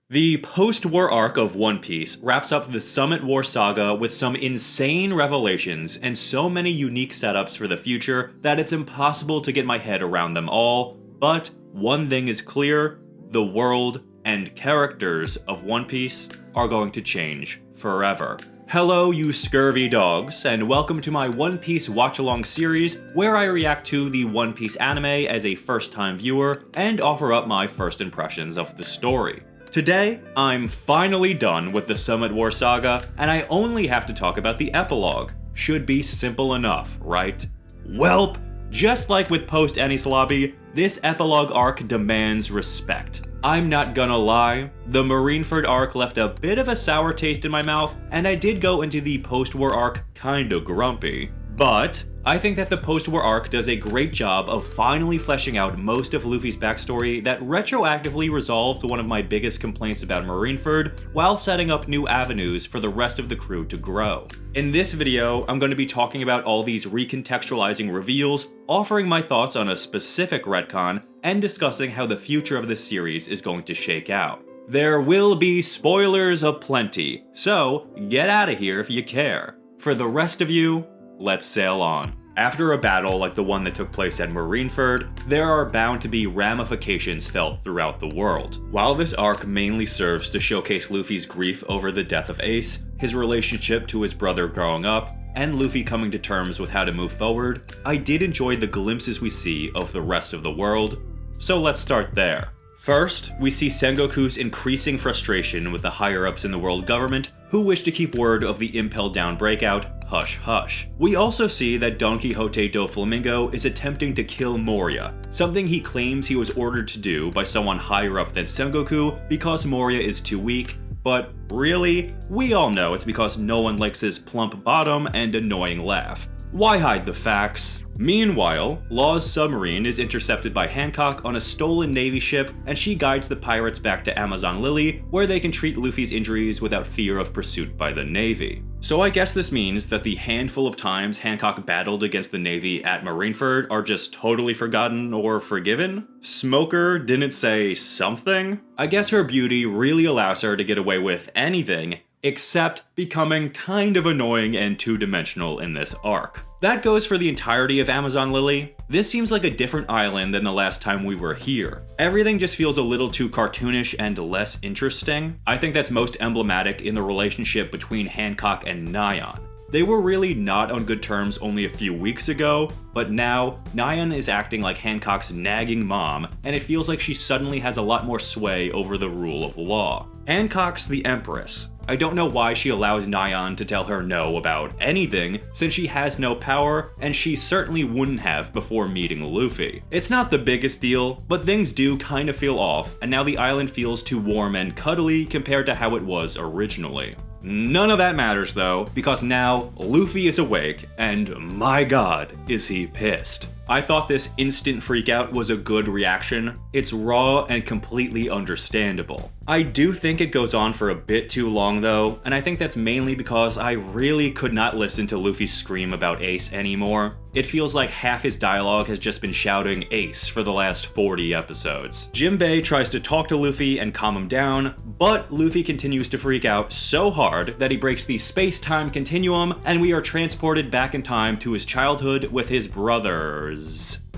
The post-war arc of One Piece wraps up the Summit War saga with some insane revelations and so many unique setups for the future that it's impossible to get my head around them all, but one thing is clear: the world and characters of One Piece are going to change forever. Hello, you scurvy dogs, and welcome to my One Piece watch-along series where I react to the One Piece anime as a first-time viewer and offer up my first impressions of the story. Today, I'm finally done with the Summit War saga, and I only have to talk about the epilogue. Should be simple enough, right? Welp! Just like with Post-Enies Lobby, this epilogue arc demands respect. I'm not gonna lie, the Marineford arc left a bit of a sour taste in my mouth, and I did go into the post-war arc kinda grumpy. But I think that the post-war arc does a great job of finally fleshing out most of Luffy's backstory that retroactively resolved one of my biggest complaints about Marineford, while setting up new avenues for the rest of the crew to grow. In this video, I'm going to be talking about all these recontextualizing reveals, offering my thoughts on a specific retcon, and discussing how the future of the series is going to shake out. There will be spoilers aplenty, so get out of here if you care. For the rest of you, let's sail on. After a battle like the one that took place at Marineford, there are bound to be ramifications felt throughout the world. While this arc mainly serves to showcase Luffy's grief over the death of Ace, his relationship to his brother growing up, and Luffy coming to terms with how to move forward, I did enjoy the glimpses we see of the rest of the world, so let's start there. First, we see Sengoku's increasing frustration with the higher-ups in the world government who wish to keep word of the Impel Down breakout hush hush. We also see that Don Quixote do Flamingo is attempting to kill Moria, something he claims he was ordered to do by someone higher up than Sengoku because Moria is too weak, but really, we all know it's because no one likes his plump bottom and annoying laugh. Why hide the facts? Meanwhile, Law's submarine is intercepted by Hancock on a stolen Navy ship, and she guides the pirates back to Amazon Lily, where they can treat Luffy's injuries without fear of pursuit by the Navy. So I guess this means that the handful of times Hancock battled against the Navy at Marineford are just totally forgotten or forgiven? Smoker didn't say something? I guess her beauty really allows her to get away with anything, except becoming kind of annoying and two-dimensional in this arc. That goes for the entirety of Amazon Lily. This seems like a different island than the last time we were here. Everything just feels a little too cartoonish and less interesting. I think that's most emblematic in the relationship between Hancock and Nyan. They were really not on good terms only a few weeks ago, but now, Nyan is acting like Hancock's nagging mom, and it feels like she suddenly has a lot more sway over the rule of law. Hancock's the Empress. I don't know why she allows Nyan to tell her no about anything, since she has no power, and she certainly wouldn't have before meeting Luffy. It's not the biggest deal, but things do kind of feel off, and now the island feels too warm and cuddly compared to how it was originally. None of that matters though, because now Luffy is awake, and my god, is he pissed. I thought this instant freakout was a good reaction. It's raw and completely understandable. I do think it goes on for a bit too long though, and I think that's mainly because I really could not listen to Luffy scream about Ace anymore. It feels like half his dialogue has just been shouting Ace for the last 40 episodes. Jinbei tries to talk to Luffy and calm him down, but Luffy continues to freak out so hard that he breaks the space-time continuum, and we are transported back in time to his childhood with his brothers.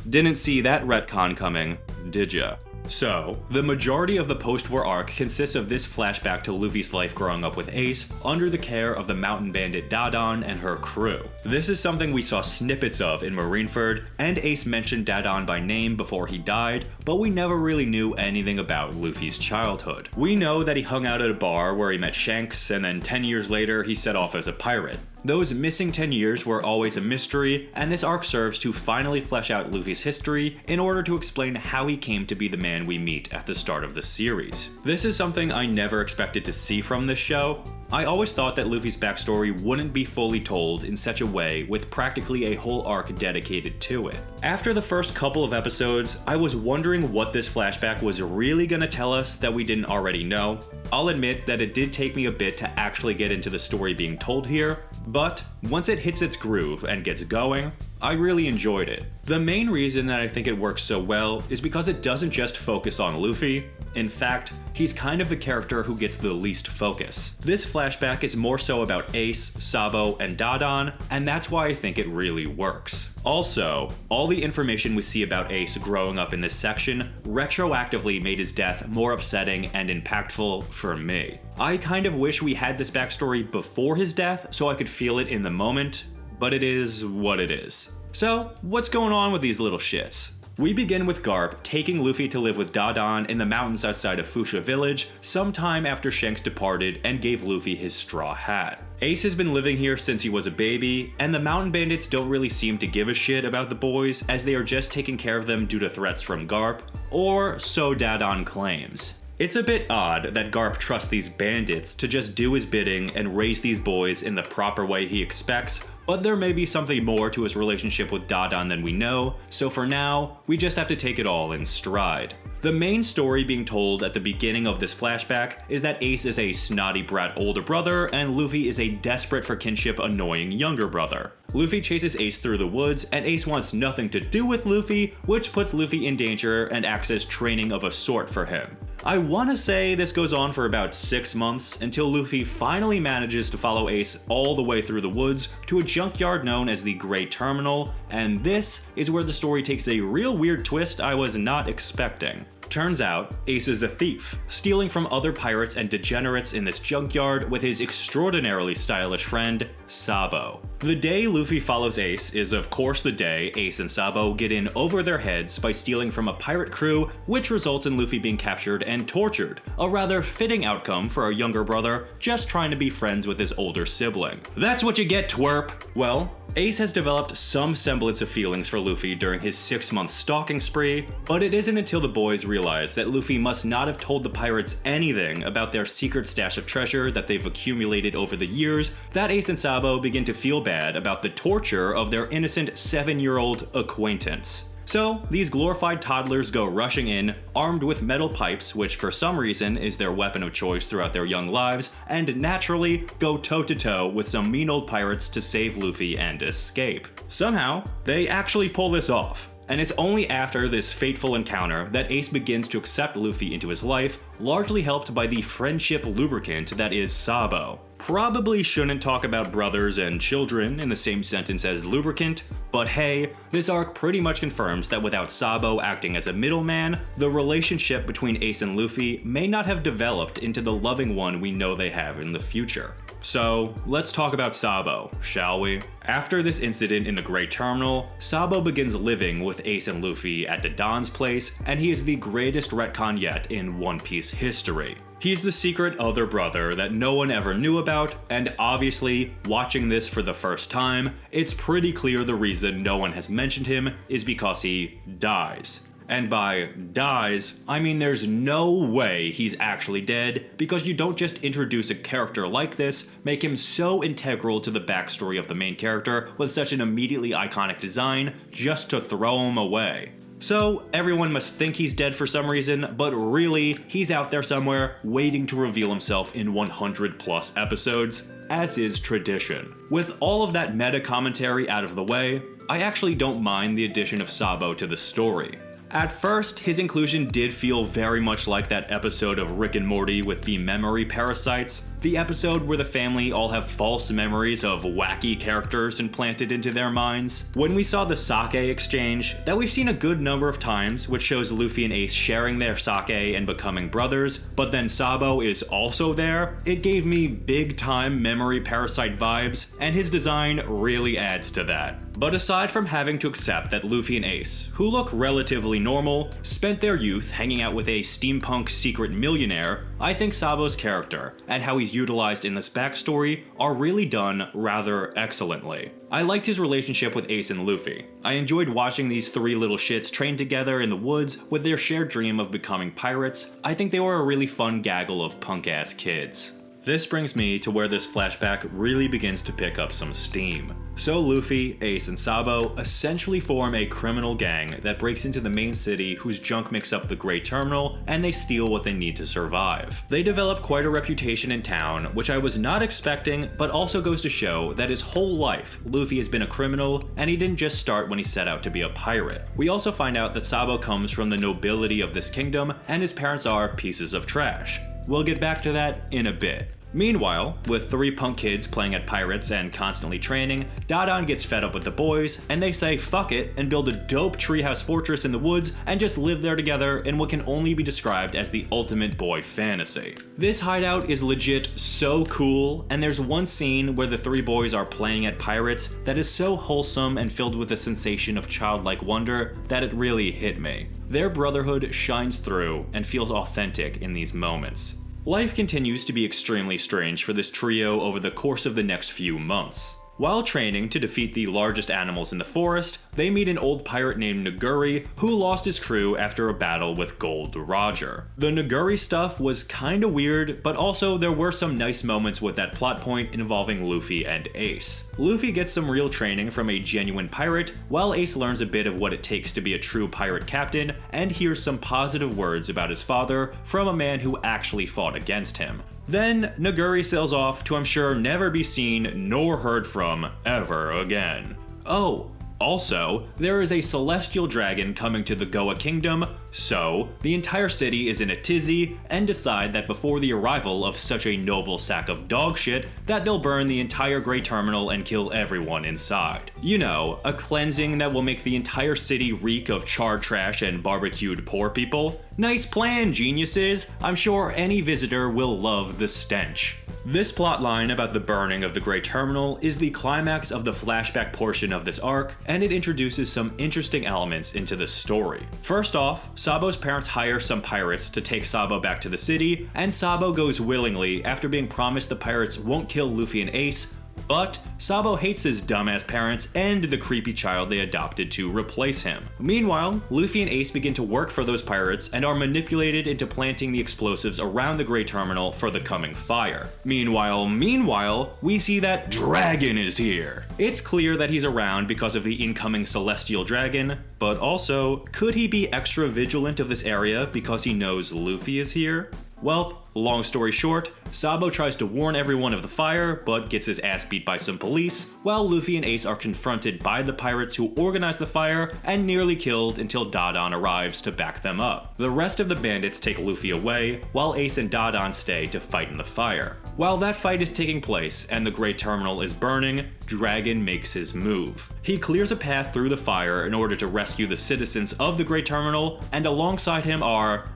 Didn't see that retcon coming, did ya? So, the majority of the post-war arc consists of this flashback to Luffy's life growing up with Ace, under the care of the mountain bandit Dadon and her crew. This is something we saw snippets of in Marineford, and Ace mentioned Dadon by name before he died, but we never really knew anything about Luffy's childhood. We know that he hung out at a bar where he met Shanks, and then 10 years later he set off as a pirate. Those missing 10 years were always a mystery, and this arc serves to finally flesh out Luffy's history in order to explain how he came to be the man we meet at the start of the series. This is something I never expected to see from this show. I always thought that Luffy's backstory wouldn't be fully told in such a way with practically a whole arc dedicated to it. After the first couple of episodes, I was wondering what this flashback was really gonna tell us that we didn't already know. I'll admit that it did take me a bit to actually get into the story being told here, but once it hits its groove and gets going, I really enjoyed it. The main reason that I think it works so well is because it doesn't just focus on Luffy. In fact, he's kind of the character who gets the least focus. This flashback is more so about Ace, Sabo, and Dadan, and that's why I think it really works. Also, all the information we see about Ace growing up in this section retroactively made his death more upsetting and impactful for me. I kind of wish we had this backstory before his death so I could feel it in the moment, but it is what it is. So, what's going on with these little shits? We begin with Garp taking Luffy to live with Dadan in the mountains outside of Fuchsia Village sometime after Shanks departed and gave Luffy his straw hat. Ace has been living here since he was a baby, and the mountain bandits don't really seem to give a shit about the boys as they are just taking care of them due to threats from Garp, or so Dadan claims. It's a bit odd that Garp trusts these bandits to just do his bidding and raise these boys in the proper way he expects, but there may be something more to his relationship with Dadan than we know, so for now, we just have to take it all in stride. The main story being told at the beginning of this flashback is that Ace is a snotty brat older brother and Luffy is a desperate for kinship annoying younger brother. Luffy chases Ace through the woods and Ace wants nothing to do with Luffy, which puts Luffy in danger and acts as training of a sort for him. I wanna say this goes on for about 6 months until Luffy finally manages to follow Ace all the way through the woods to a junkyard known as the Grey Terminal, and this is where the story takes a real weird twist I was not expecting. Turns out, Ace is a thief, stealing from other pirates and degenerates in this junkyard with his extraordinarily stylish friend, Sabo. The day Luffy follows Ace is of course the day Ace and Sabo get in over their heads by stealing from a pirate crew, which results in Luffy being captured and tortured, a rather fitting outcome for a younger brother just trying to be friends with his older sibling. That's what you get, twerp! Well, Ace has developed some semblance of feelings for Luffy during his 6-month stalking spree, but it isn't until the boys realize that Luffy must not have told the pirates anything about their secret stash of treasure that they've accumulated over the years that Ace and Sabo begin to feel bad about the torture of their innocent 7-year-old acquaintance. So, these glorified toddlers go rushing in, armed with metal pipes, which for some reason is their weapon of choice throughout their young lives, and naturally go toe-to-toe with some mean old pirates to save Luffy and escape. Somehow, they actually pull this off. And it's only after this fateful encounter that Ace begins to accept Luffy into his life, largely helped by the friendship lubricant that is Sabo. Probably shouldn't talk about brothers and children in the same sentence as lubricant, but hey, this arc pretty much confirms that without Sabo acting as a middleman, the relationship between Ace and Luffy may not have developed into the loving one we know they have in the future. So, let's talk about Sabo, shall we? After this incident in the Grey Terminal, Sabo begins living with Ace and Luffy at Dadan's place, and he is the greatest retcon yet in One Piece history. He's the secret other brother that no one ever knew about, and obviously, watching this for the first time, it's pretty clear the reason no one has mentioned him is because he dies. And by dies, I mean there's no way he's actually dead, because you don't just introduce a character like this, make him so integral to the backstory of the main character with such an immediately iconic design, just to throw him away. So, everyone must think he's dead for some reason, but really, he's out there somewhere, waiting to reveal himself in 100 plus episodes, as is tradition. With all of that meta commentary out of the way, I actually don't mind the addition of Sabo to the story. At first, his inclusion did feel very much like that episode of Rick and Morty with the memory parasites, the episode where the family all have false memories of wacky characters implanted into their minds. When we saw the sake exchange, that we've seen a good number of times, which shows Luffy and Ace sharing their sake and becoming brothers, but then Sabo is also there, it gave me big time memory parasite vibes, and his design really adds to that. But aside from having to accept that Luffy and Ace, who look relatively normal, spent their youth hanging out with a steampunk secret millionaire, I think Sabo's character, and how he's utilized in this backstory, are really done rather excellently. I liked his relationship with Ace and Luffy. I enjoyed watching these three little shits train together in the woods with their shared dream of becoming pirates. I think they were a really fun gaggle of punk-ass kids. This brings me to where this flashback really begins to pick up some steam. So Luffy, Ace, and Sabo essentially form a criminal gang that breaks into the main city whose junk makes up the Great Terminal, and they steal what they need to survive. They develop quite a reputation in town, which I was not expecting, but also goes to show that his whole life, Luffy has been a criminal, and he didn't just start when he set out to be a pirate. We also find out that Sabo comes from the nobility of this kingdom, and his parents are pieces of trash. We'll get back to that in a bit. Meanwhile, with 3 punk kids playing at pirates and constantly training, Dadan gets fed up with the boys, and they say fuck it and build a dope treehouse fortress in the woods and just live there together in what can only be described as the ultimate boy fantasy. This hideout is legit so cool, and there's one scene where the 3 boys are playing at pirates that is so wholesome and filled with a sensation of childlike wonder that it really hit me. Their brotherhood shines through and feels authentic in these moments. Life continues to be extremely strange for this trio over the course of the next few months. While training to defeat the largest animals in the forest, they meet an old pirate named Naguri who lost his crew after a battle with Gold Roger. The Naguri stuff was kinda weird, but also there were some nice moments with that plot point involving Luffy and Ace. Luffy gets some real training from a genuine pirate, while Ace learns a bit of what it takes to be a true pirate captain and hears some positive words about his father from a man who actually fought against him. Then Naguri sails off to, I'm sure, never be seen nor heard from ever again. Oh, also, there is a celestial dragon coming to the Goa Kingdom, so the entire city is in a tizzy and decide that before the arrival of such a noble sack of dog shit, that they'll burn the entire Great Terminal and kill everyone inside. You know, a cleansing that will make the entire city reek of charred trash and barbecued poor people. Nice plan, geniuses! I'm sure any visitor will love the stench. This plotline about the burning of the Great Terminal is the climax of the flashback portion of this arc, and it introduces some interesting elements into the story. First off, Sabo's parents hire some pirates to take Sabo back to the city, and Sabo goes willingly after being promised the pirates won't kill Luffy and Ace, but Sabo hates his dumbass parents and the creepy child they adopted to replace him. Meanwhile, Luffy and Ace begin to work for those pirates and are manipulated into planting the explosives around the Great Terminal for the coming fire. Meanwhile, we see that Dragon is here. It's clear that he's around because of the incoming celestial dragon, but also, could he be extra vigilant of this area because he knows Luffy is here? Well, long story short, Sabo tries to warn everyone of the fire, but gets his ass beat by some police, while Luffy and Ace are confronted by the pirates who organized the fire and nearly killed until Dadan arrives to back them up. The rest of the bandits take Luffy away, while Ace and Dadan stay to fight in the fire. While that fight is taking place and the Great Terminal is burning, Dragon makes his move. He clears a path through the fire in order to rescue the citizens of the Great Terminal, and alongside him are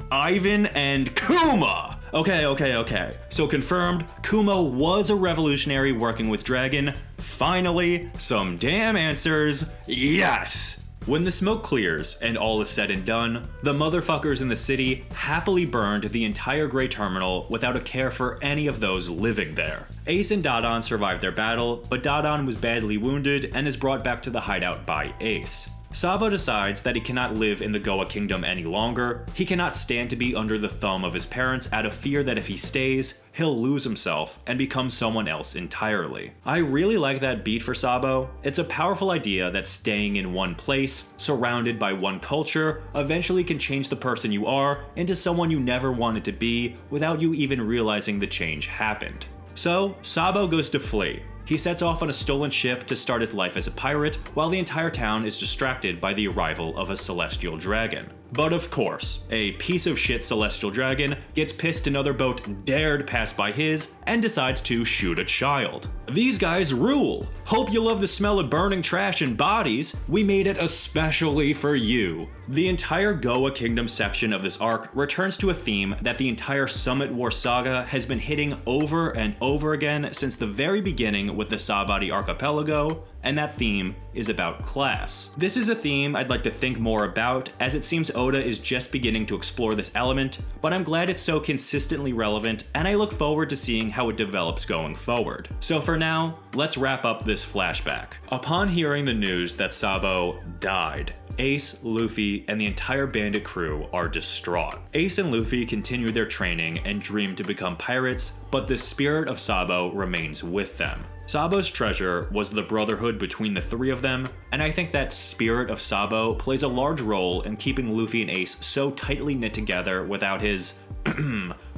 Ivan and Kuma! Okay. So confirmed, Kuma was a revolutionary working with Dragon. Finally, some damn answers. Yes! When the smoke clears and all is said and done, the motherfuckers in the city happily burned the entire Great Terminal without a care for any of those living there. Ace and Dadan survived their battle, but Dadan was badly wounded and is brought back to the hideout by Ace. Sabo decides that he cannot live in the Goa Kingdom any longer. He cannot stand to be under the thumb of his parents out of fear that if he stays, he'll lose himself and become someone else entirely. I really like that beat for Sabo. It's a powerful idea that staying in one place, surrounded by one culture, eventually can change the person you are into someone you never wanted to be without you even realizing the change happened. So, Sabo goes to flee. He sets off on a stolen ship to start his life as a pirate, while the entire town is distracted by the arrival of a celestial dragon. But of course, a piece of shit celestial dragon gets pissed another boat dared pass by his and decides to shoot a child. These guys rule! Hope you love the smell of burning trash and bodies. We made it especially for you. The entire Goa Kingdom section of this arc returns to a theme that the entire Summit War saga has been hitting over and over again since the very beginning with the Sabaody Archipelago, and that theme is about class. This is a theme I'd like to think more about, as it seems Oda is just beginning to explore this element, but I'm glad it's so consistently relevant, and I look forward to seeing how it develops going forward. So for now, let's wrap up this flashback. Upon hearing the news that Sabo died, Ace, Luffy, and the entire bandit crew are distraught. Ace and Luffy continue their training and dream to become pirates, but the spirit of Sabo remains with them. Sabo's treasure was the brotherhood between the three of them, and I think that spirit of Sabo plays a large role in keeping Luffy and Ace so tightly knit together without his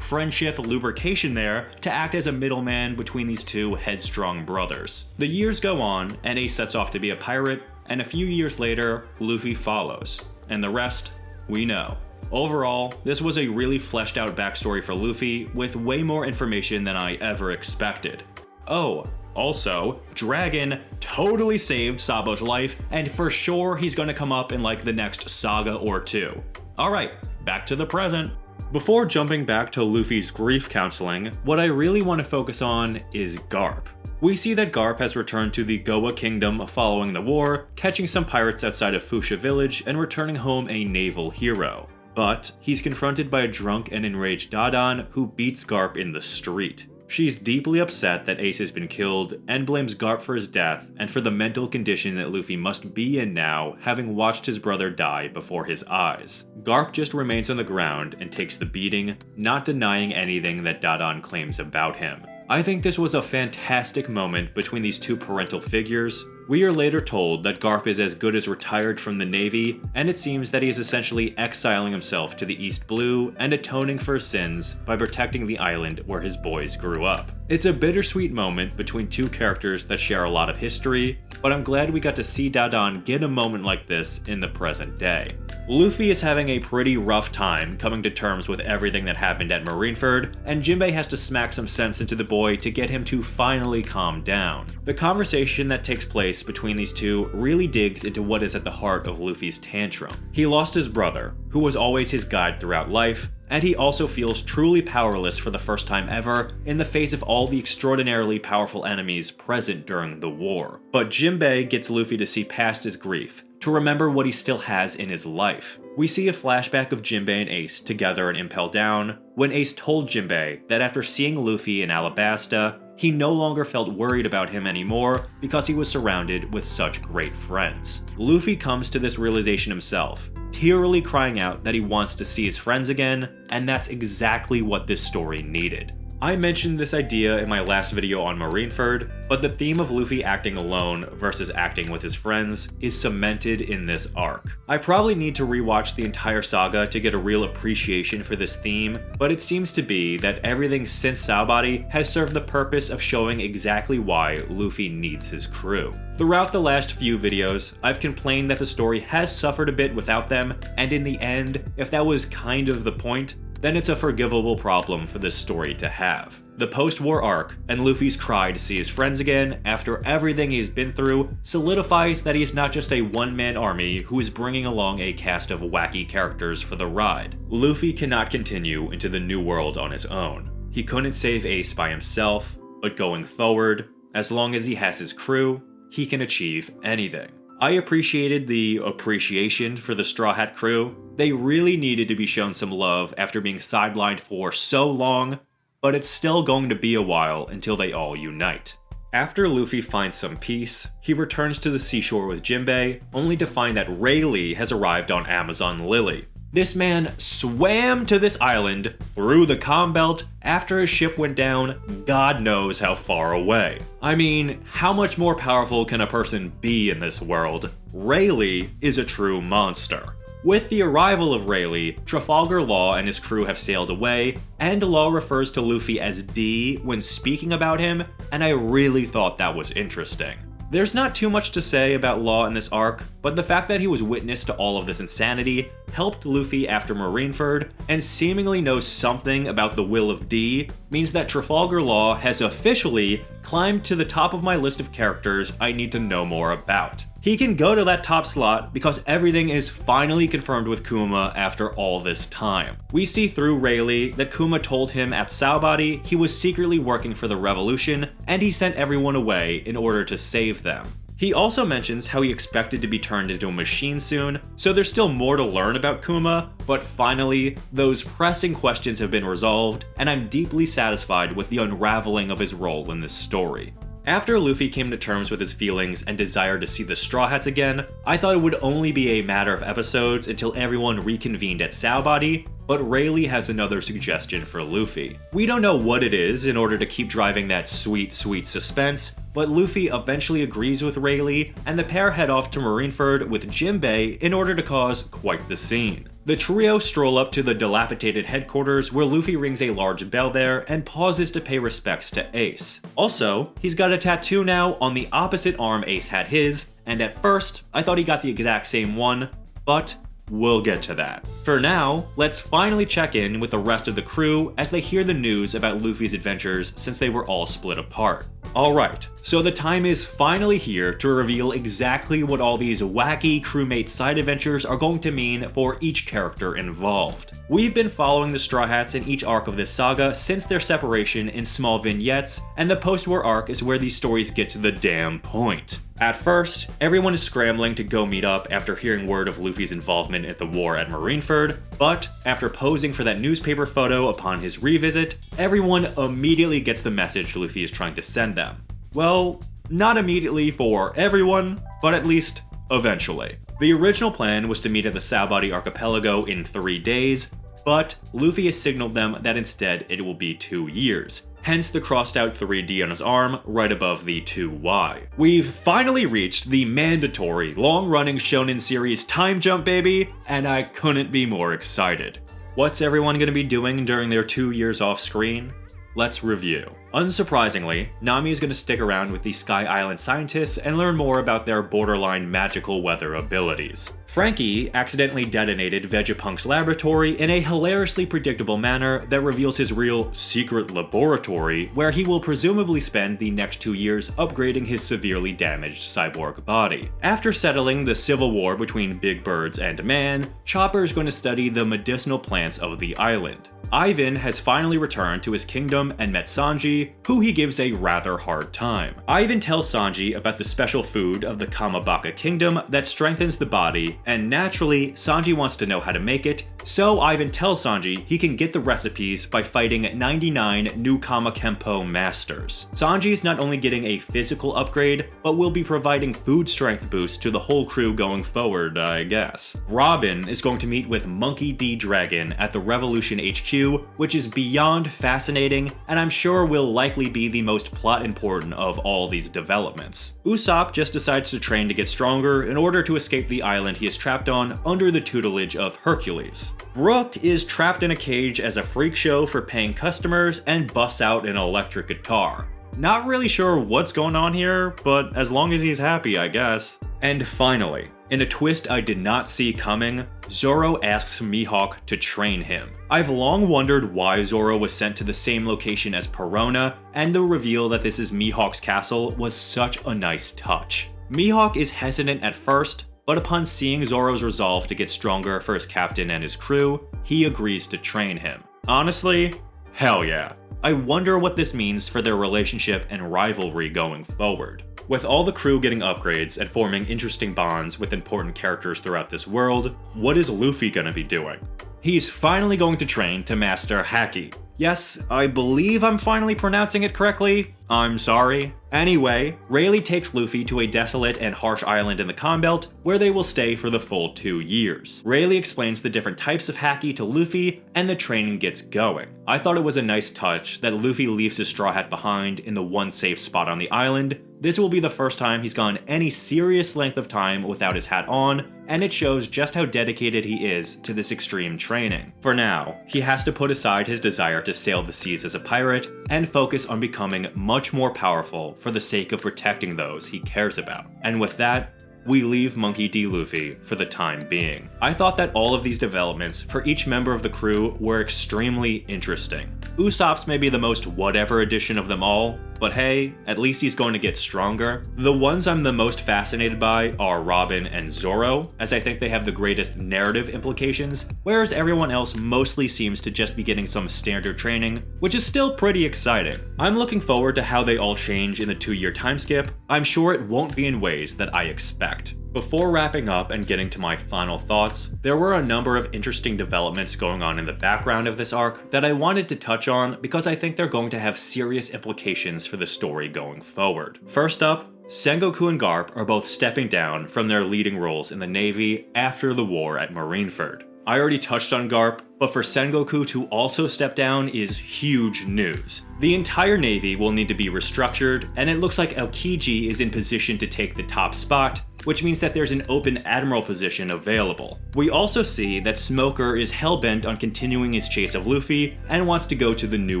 friendship lubrication there to act as a middleman between these two headstrong brothers. The years go on, and Ace sets off to be a pirate, and a few years later, Luffy follows. And the rest, we know. Overall, this was a really fleshed out backstory for Luffy with way more information than I ever expected. Oh, also, Dragon totally saved Sabo's life, and for sure he's gonna come up in like the next saga or two. Alright, back to the present. Before jumping back to Luffy's grief counseling, what I really want to focus on is Garp. We see that Garp has returned to the Goa Kingdom following the war, catching some pirates outside of Fuchsia Village and returning home a naval hero. But he's confronted by a drunk and enraged Dadan who beats Garp in the street. She's deeply upset that Ace has been killed and blames Garp for his death and for the mental condition that Luffy must be in now, having watched his brother die before his eyes. Garp just remains on the ground and takes the beating, not denying anything that Dadan claims about him. I think this was a fantastic moment between these two parental figures. We are later told that Garp is as good as retired from the Navy, and it seems that he is essentially exiling himself to the East Blue and atoning for his sins by protecting the island where his boys grew up. It's a bittersweet moment between two characters that share a lot of history, but I'm glad we got to see Dadan get a moment like this in the present day. Luffy is having a pretty rough time coming to terms with everything that happened at Marineford, and Jinbei has to smack some sense into the boy to get him to finally calm down. The conversation that takes place between these two really digs into what is at the heart of Luffy's tantrum. He lost his brother, who was always his guide throughout life, and he also feels truly powerless for the first time ever in the face of all the extraordinarily powerful enemies present during the war. But Jinbei gets Luffy to see past his grief, to remember what he still has in his life. We see a flashback of Jinbei and Ace together in Impel Down, when Ace told Jinbei that after seeing Luffy in Alabasta, he no longer felt worried about him anymore because he was surrounded with such great friends. Luffy comes to this realization himself, tearily crying out that he wants to see his friends again, and that's exactly what this story needed. I mentioned this idea in my last video on Marineford, but the theme of Luffy acting alone versus acting with his friends is cemented in this arc. I probably need to rewatch the entire saga to get a real appreciation for this theme, but it seems to be that everything since Saobody has served the purpose of showing exactly why Luffy needs his crew. Throughout the last few videos, I've complained that the story has suffered a bit without them, and in the end, if that was kind of the point, then it's a forgivable problem for this story to have. The post-war arc, and Luffy's cry to see his friends again after everything he's been through, solidifies that he's not just a one-man army who is bringing along a cast of wacky characters for the ride. Luffy cannot continue into the new world on his own. He couldn't save Ace by himself, but going forward, as long as he has his crew, he can achieve anything. I appreciated the appreciation for the Straw Hat crew. They really needed to be shown some love after being sidelined for so long, but it's still going to be a while until they all unite. After Luffy finds some peace, he returns to the seashore with Jinbei, only to find that Rayleigh has arrived on Amazon Lily. This man swam to this island through the calm belt after his ship went down God knows how far away. I mean, how much more powerful can a person be in this world? Rayleigh is a true monster. With the arrival of Rayleigh, Trafalgar Law and his crew have sailed away, and Law refers to Luffy as D when speaking about him, and I really thought that was interesting. There's not too much to say about Law in this arc, but the fact that he was witness to all of this insanity helped Luffy after Marineford, and seemingly knows something about the will of D, means that Trafalgar Law has officially climbed to the top of my list of characters I need to know more about. He can go to that top slot because everything is finally confirmed with Kuma after all this time. We see through Rayleigh that Kuma told him at Saobody he was secretly working for the revolution, and he sent everyone away in order to save them. He also mentions how he expected to be turned into a machine soon, so there's still more to learn about Kuma, but finally, those pressing questions have been resolved, and I'm deeply satisfied with the unraveling of his role in this story. After Luffy came to terms with his feelings and desire to see the Straw Hats again, I thought it would only be a matter of episodes until everyone reconvened at Saobody, but Rayleigh has another suggestion for Luffy. We don't know what it is in order to keep driving that sweet suspense, but Luffy eventually agrees with Rayleigh, and the pair head off to Marineford with Jinbei in order to cause quite the scene. The trio stroll up to the dilapidated headquarters where Luffy rings a large bell there and pauses to pay respects to Ace. Also, he's got a tattoo now on the opposite arm Ace had his, and at first, I thought he got the exact same one, but we'll get to that. For now, let's finally check in with the rest of the crew as they hear the news about Luffy's adventures since they were all split apart. Alright, so the time is finally here to reveal exactly what all these wacky crewmate side adventures are going to mean for each character involved. We've been following the Straw Hats in each arc of this saga since their separation in small vignettes, and the post-war arc is where these stories get to the damn point. At first, everyone is scrambling to go meet up after hearing word of Luffy's involvement at the war at Marineford, but after posing for that newspaper photo upon his revisit, everyone immediately gets the message Luffy is trying to send them. Well, not immediately for everyone, but at least eventually. The original plan was to meet at the Sabaody Archipelago in 3 days, but Luffy has signaled them that instead it will be 2 years. Hence the crossed out 3D on his arm right above the 2Y. We've finally reached the mandatory long-running shonen series time jump, baby, and I couldn't be more excited. What's everyone gonna be doing during their 2 years off screen? Let's review. Unsurprisingly, Nami is going to stick around with the Sky Island scientists and learn more about their borderline magical weather abilities. Frankie accidentally detonated Vegapunk's laboratory in a hilariously predictable manner that reveals his real secret laboratory, where he will presumably spend the next 2 years upgrading his severely damaged cyborg body. After settling the civil war between Big Birds and Man, Chopper is going to study the medicinal plants of the island. Ivan has finally returned to his kingdom and met Sanji, who he gives a rather hard time. Ivan tells Sanji about the special food of the Kamabaka kingdom that strengthens the body, and naturally, Sanji wants to know how to make it, so Ivan tells Sanji he can get the recipes by fighting 99 new Kama Kenpo masters. Sanji is not only getting a physical upgrade, but will be providing food strength boost to the whole crew going forward, I guess. Robin is going to meet with Monkey D. Dragon at the Revolution HQ, which is beyond fascinating, and I'm sure will likely be the most plot important of all these developments. Usopp just decides to train to get stronger in order to escape the island he is trapped on under the tutelage of Hercules. Brook is trapped in a cage as a freak show for paying customers and busts out an electric guitar. Not really sure what's going on here, but as long as he's happy, I guess. And finally, in a twist I did not see coming, Zoro asks Mihawk to train him. I've long wondered why Zoro was sent to the same location as Perona, and the reveal that this is Mihawk's castle was such a nice touch. Mihawk is hesitant at first, but upon seeing Zoro's resolve to get stronger for his captain and his crew, he agrees to train him. Honestly, hell yeah. I wonder what this means for their relationship and rivalry going forward. With all the crew getting upgrades and forming interesting bonds with important characters throughout this world, what is Luffy gonna be doing? He's finally going to train to master Haki. Yes, I believe I'm finally pronouncing it correctly. I'm sorry. Anyway, Rayleigh takes Luffy to a desolate and harsh island in the Calm Belt where they will stay for the full 2 years. Rayleigh explains the different types of Haki to Luffy and the training gets going. I thought it was a nice touch that Luffy leaves his straw hat behind in the one safe spot on the island. This will be the first time he's gone any serious length of time without his hat on, and it shows just how dedicated he is to this extreme training. For now, he has to put aside his desire to sail the seas as a pirate and focus on becoming much more powerful for the sake of protecting those he cares about. And with that, we leave Monkey D. Luffy for the time being. I thought that all of these developments for each member of the crew were extremely interesting. Usopp's may be the most whatever addition of them all, but hey, at least he's going to get stronger. The ones I'm the most fascinated by are Robin and Zoro, as I think they have the greatest narrative implications, whereas everyone else mostly seems to just be getting some standard training, which is still pretty exciting. I'm looking forward to how they all change in the 2-year time skip. I'm sure it won't be in ways that I expect. Before wrapping up and getting to my final thoughts, there were a number of interesting developments going on in the background of this arc that I wanted to touch on because I think they're going to have serious implications for the story going forward. First up, Sengoku and Garp are both stepping down from their leading roles in the Navy after the war at Marineford. I already touched on Garp, but for Sengoku to also step down is huge news. The entire Navy will need to be restructured, and it looks like Aokiji is in position to take the top spot, which means that there's an open admiral position available. We also see that Smoker is hellbent on continuing his chase of Luffy and wants to go to the New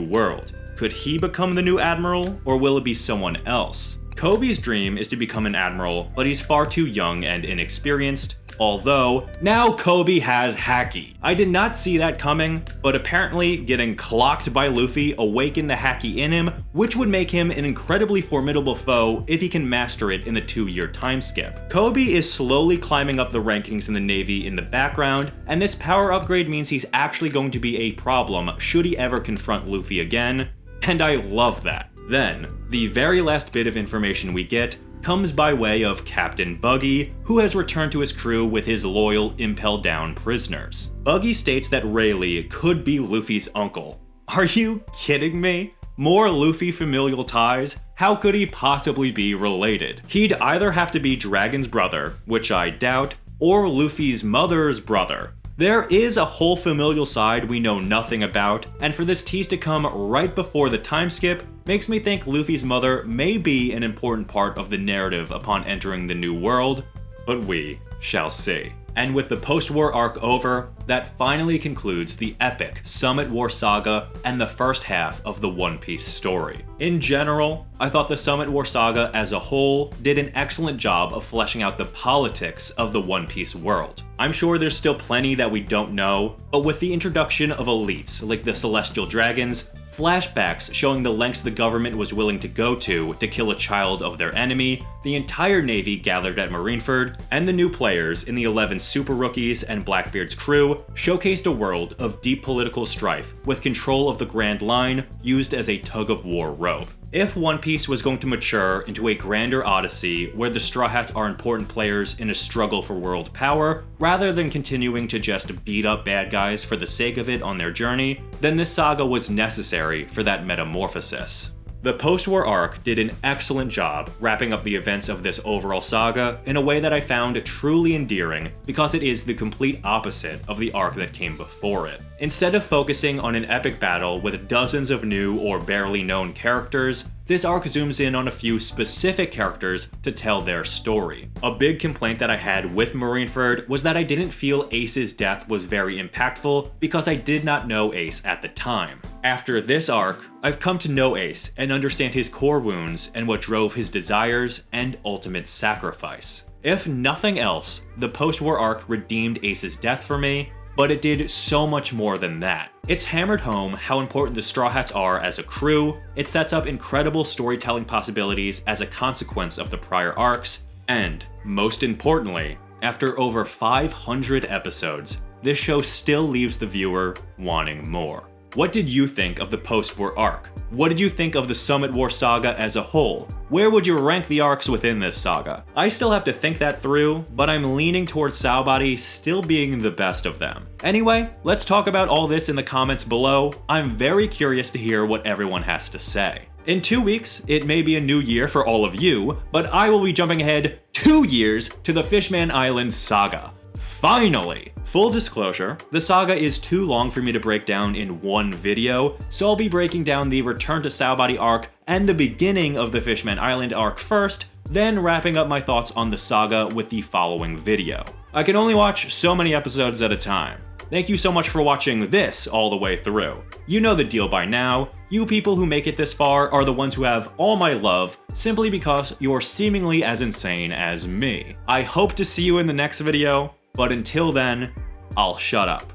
World. Could he become the new admiral, or will it be someone else? Kobe's dream is to become an admiral, but he's far too young and inexperienced. Although, now Kobe has Haki. I did not see that coming, but apparently getting clocked by Luffy awakened the Haki in him, which would make him an incredibly formidable foe if he can master it in the 2-year time skip. Kobe is slowly climbing up the rankings in the Navy in the background, and this power upgrade means he's actually going to be a problem should he ever confront Luffy again, and I love that. Then, the very last bit of information we get comes by way of Captain Buggy, who has returned to his crew with his loyal Impel Down prisoners. Buggy states that Rayleigh could be Luffy's uncle. Are you kidding me? More Luffy familial ties? How could he possibly be related? He'd either have to be Dragon's brother, which I doubt, or Luffy's mother's brother. There is a whole familial side we know nothing about, and for this tease to come right before the time skip makes me think Luffy's mother may be an important part of the narrative upon entering the New World, but we shall see. And with the post-war arc over, that finally concludes the epic Summit War Saga and the first half of the One Piece story. In general, I thought the Summit War Saga as a whole did an excellent job of fleshing out the politics of the One Piece world. I'm sure there's still plenty that we don't know, but with the introduction of elites like the Celestial Dragons, flashbacks showing the lengths the government was willing to go to kill a child of their enemy, the entire Navy gathered at Marineford, and the new players in the 11 Super Rookies and Blackbeard's crew showcased a world of deep political strife with control of the Grand Line used as a tug-of-war rope. If One Piece was going to mature into a grander odyssey where the Straw Hats are important players in a struggle for world power, rather than continuing to just beat up bad guys for the sake of it on their journey, then this saga was necessary for that metamorphosis. The post-war arc did an excellent job wrapping up the events of this overall saga in a way that I found truly endearing because it is the complete opposite of the arc that came before it. Instead of focusing on an epic battle with dozens of new or barely known characters, this arc zooms in on a few specific characters to tell their story. A big complaint that I had with Marineford was that I didn't feel Ace's death was very impactful because I did not know Ace at the time. After this arc, I've come to know Ace and understand his core wounds and what drove his desires and ultimate sacrifice. If nothing else, the post-war arc redeemed Ace's death for me, but it did so much more than that. It's hammered home how important the Straw Hats are as a crew, it sets up incredible storytelling possibilities as a consequence of the prior arcs, and, most importantly, after over 500 episodes, this show still leaves the viewer wanting more. What did you think of the post-war arc? What did you think of the Summit War Saga as a whole? Where would you rank the arcs within this saga? I still have to think that through, but I'm leaning towards Saobody still being the best of them. Anyway, let's talk about all this in the comments below. I'm very curious to hear what everyone has to say. In 2 weeks, it may be a new year for all of you, but I will be jumping ahead 2 years to the Fishman Island saga. Finally! Full disclosure, the saga is too long for me to break down in one video, so I'll be breaking down the Return to Saobody arc and the beginning of the Fishman Island arc first, then wrapping up my thoughts on the saga with the following video. I can only watch so many episodes at a time. Thank you so much for watching this all the way through. You know the deal by now. You people who make it this far are the ones who have all my love, simply because you're seemingly as insane as me. I hope to see you in the next video, but until then, I'll shut up.